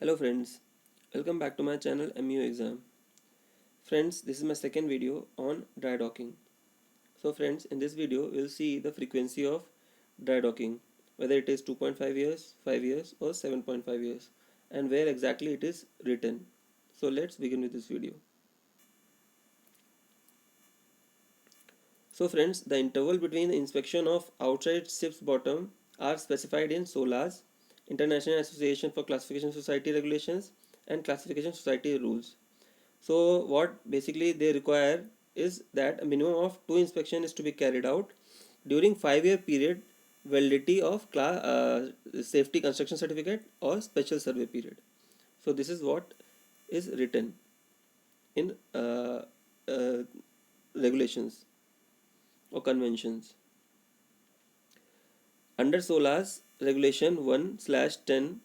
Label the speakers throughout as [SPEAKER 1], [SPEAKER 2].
[SPEAKER 1] Hello friends, welcome back to my channel MU Exam. Friends, this is my second video on dry docking. So friends, in this video we'll see the frequency of dry docking, whether it is 2.5 years, 5 years or 7.5 years, and where exactly it is written. So let's begin with this video. So friends, the interval between the inspection of outside ship's bottom are specified in SOLAS, International Association for Classification Society regulations and Classification Society rules. So what basically they require is that a minimum of 2 inspections is to be carried out during 5-year period validity of safety construction certificate or special survey period. So this is what is written in uh, regulations or conventions. Under SOLAS regulation 1/10,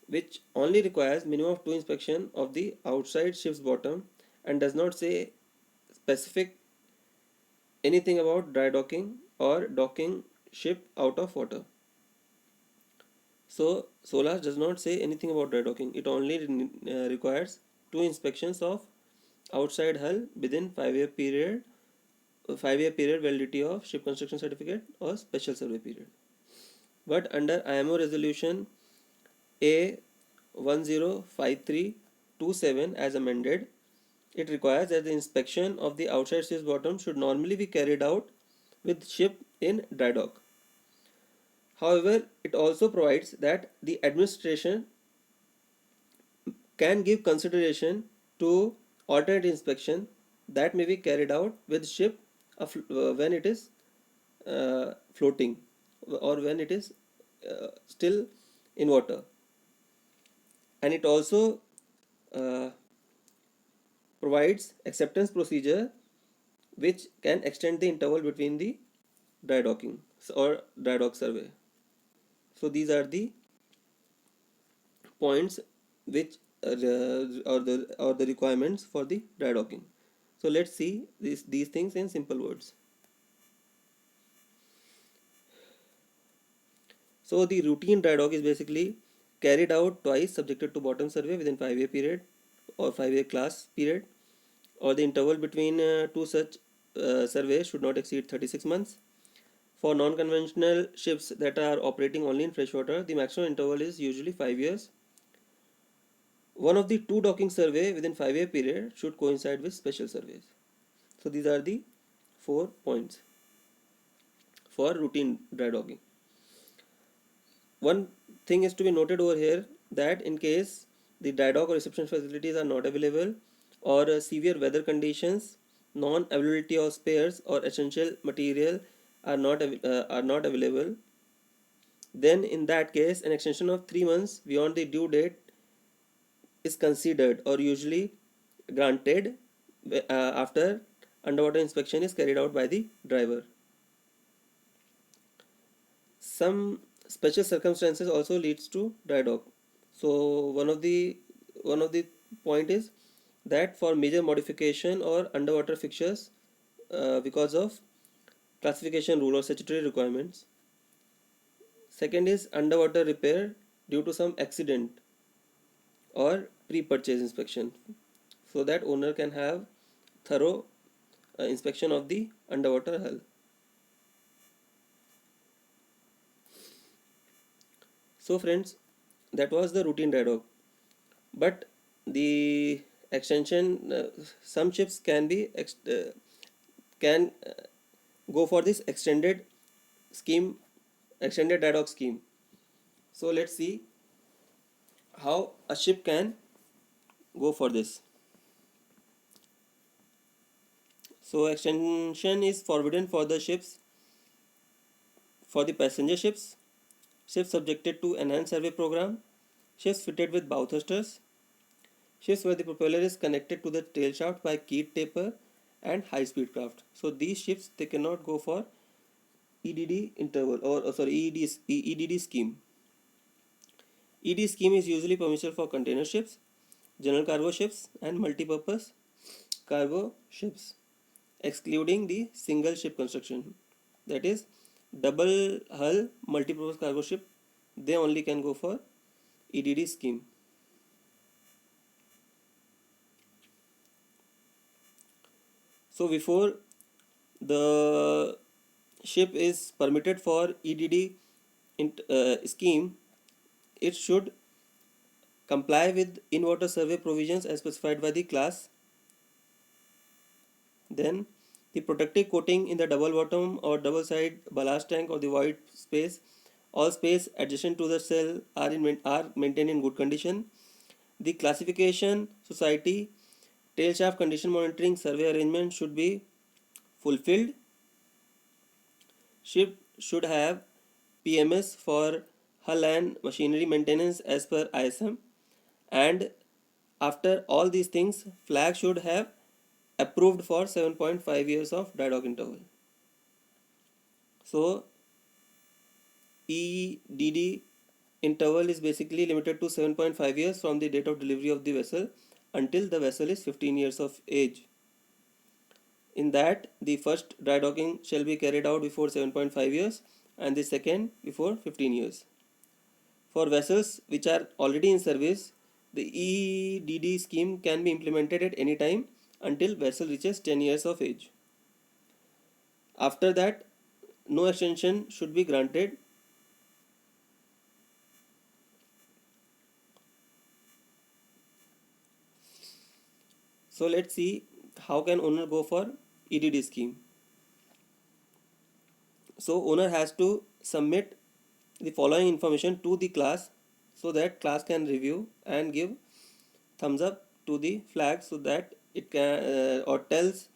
[SPEAKER 1] which only requires minimum of 2 inspection of the outside ship's bottom and does not say specific anything about dry docking or docking ship out of water. So SOLAS does not say anything about dry docking. It only requires 2 inspections of outside hull within 5-year period validity of ship construction certificate or special survey period. But under IMO resolution A 105327 as amended, it requires that the inspection of the outside ship's bottom should normally be carried out with ship in dry dock. However, it also provides that the administration can give consideration to alternate inspection that may be carried out with ship when it is floating or when it is still in water. And it also uh, provides acceptance procedure which can extend the interval between the dry docking or dry dock survey. So these are the points which or the requirements for the dry docking. So let's see these things in simple words. So the routine dry dock is basically carried out twice subjected to bottom survey within 5-year period or 5-year class period, or the interval between two such surveys should not exceed 36 months. For non-conventional ships that are operating only in freshwater, the maximum interval is usually 5 years. One of the two docking survey within 5-year period should coincide with special surveys. So these are the 4 points for routine dry docking. One thing is to be noted over here that in case the dry dock or reception facilities are not available, or severe weather conditions, non-availability of spares or essential material are not available, then in that case an extension of 3 months beyond the due date is considered or usually granted after underwater inspection is carried out by the driver. Some special circumstances also leads to dry dock. So one of the point is that for major modification or underwater fixtures because of classification rule or statutory requirements. Second is underwater repair due to some accident or pre-purchase inspection, so that owner can have thorough inspection of the underwater hull. So friends, that was the routine dry dock. But the extension, some ships can go for this scheme, extended dry dock scheme. So let's see how a ship can go for this. So extension is forbidden for the ships, for the passenger ships, ships subjected to enhanced survey program, ships fitted with bow thrusters, ships where the propeller is connected to the tail shaft by keyed taper, and high speed craft. So these ships, they cannot go for EDD interval or EDD scheme. ED scheme is usually permissible for container ships, general cargo ships, and multi-purpose cargo ships, excluding the single ship construction. That is, double hull multi-purpose cargo ship, they only can go for EDD scheme. So before the ship is permitted for EDD scheme, it should comply with in-water survey provisions as specified by the class. Then the protective coating in the double bottom or double side ballast tank or the void space, all space adjacent to the cell are maintained in good condition. The classification society tail shaft condition monitoring survey arrangement should be fulfilled. Ship should have PMS for hull and machinery maintenance as per ISM, and after all these things, flag should have approved for 7.5 years of dry dock interval. So EDD interval is basically limited to 7.5 years from the date of delivery of the vessel until the vessel is 15 years of age. In that, the first dry docking shall be carried out before 7.5 years and the second before 15 years. For vessels which are already in service, the EDD scheme can be implemented at any time until vessel reaches 10 years of age. After that, no extension should be granted. So let's see how can owner go for EDD scheme. So owner has to submit the following information to the class so that class can review and give thumbs up to the flag so that it can or tells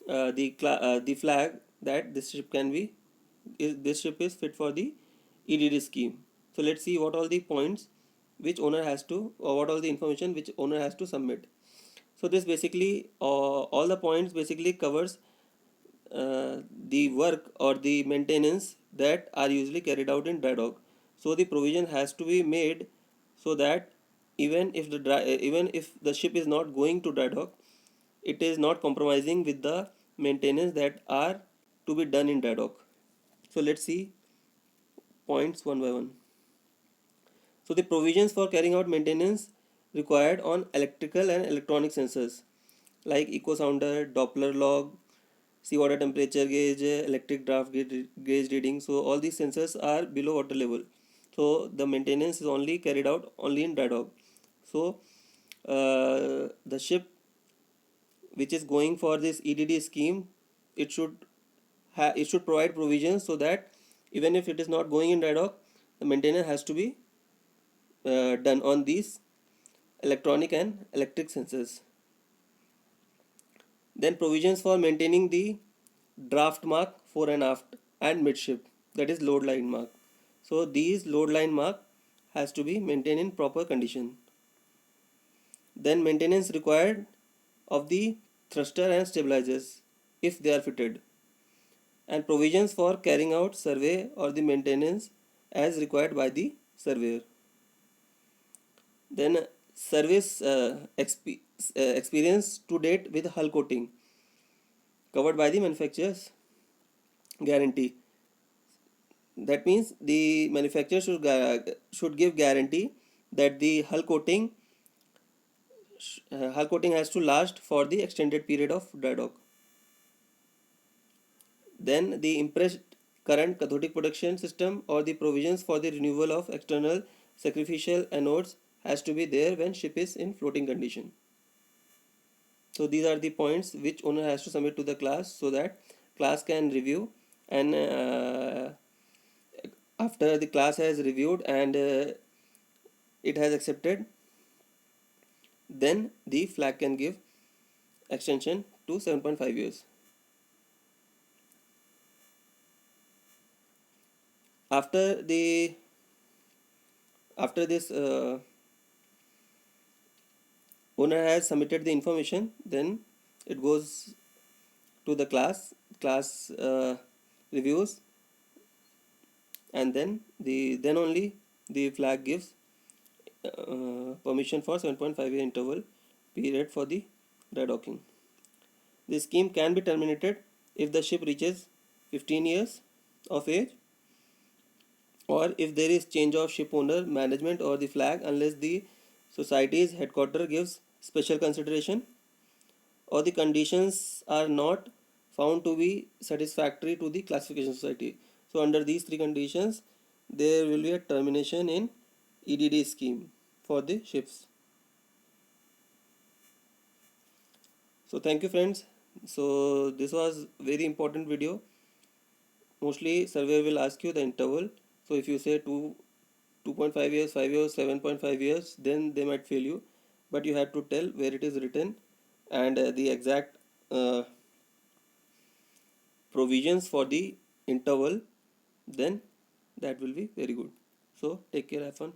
[SPEAKER 1] the flag that this ship can be this ship is fit for the EDD scheme. So let's see what all the points which owner has to, or what all the information which owner has to submit. So this basically all the points basically covers the work or the maintenance that are usually carried out in dry dock. So the provision has to be made so that even if the ship is not going to dry dock, it is not compromising with the maintenance that are to be done in dry dock. So let's see points one by one. So the provisions for carrying out maintenance required on electrical and electronic sensors like echo sounder, Doppler log, seawater temperature gauge, electric draft gauge reading. So all these sensors are below water level. So the maintenance is only carried out only in dry dock. So the ship which is going for this EDD scheme, it should provide provisions so that even if it is not going in dry dock, the maintenance has to be done on these electronic and electric sensors. Then provisions for maintaining the draft mark fore and aft and midship, that is load line mark. So these load line mark has to be maintained in proper condition. Then maintenance required of the thruster and stabilizers if they are fitted, and provisions for carrying out survey or the maintenance as required by the surveyor. Then service experience to date with hull coating covered by the manufacturer's guarantee. That means the manufacturer should give guarantee that the hull coating has to last for the extended period of dry dock. Then the impressed current cathodic protection system or the provisions for the removal of external sacrificial anodes has to be there when ship is in floating condition. So these are the points which owner has to submit to the class so that class can review, and after the class has reviewed and it has accepted, then the flag can give extension to 7.5 years. After the after this owner has submitted the information, then it goes to the class reviews, and then only the flag gives permission for 7.5 year interval period for the dry docking. The scheme can be terminated if the ship reaches 15 years of age, or if there is change of ship owner, management or the flag, unless the society's headquarter gives special consideration, or the conditions are not found to be satisfactory to the classification society. So under these three conditions, there will be a termination in EDD scheme for the ships. So thank you friends. So this was very important video. Mostly surveyor will ask you the interval. So if you say 2.5 years, 5 years, 7.5 years, then they might fail you. But you have to tell where it is written and the exact provisions for the interval, then that will be very good. So take care, have fun.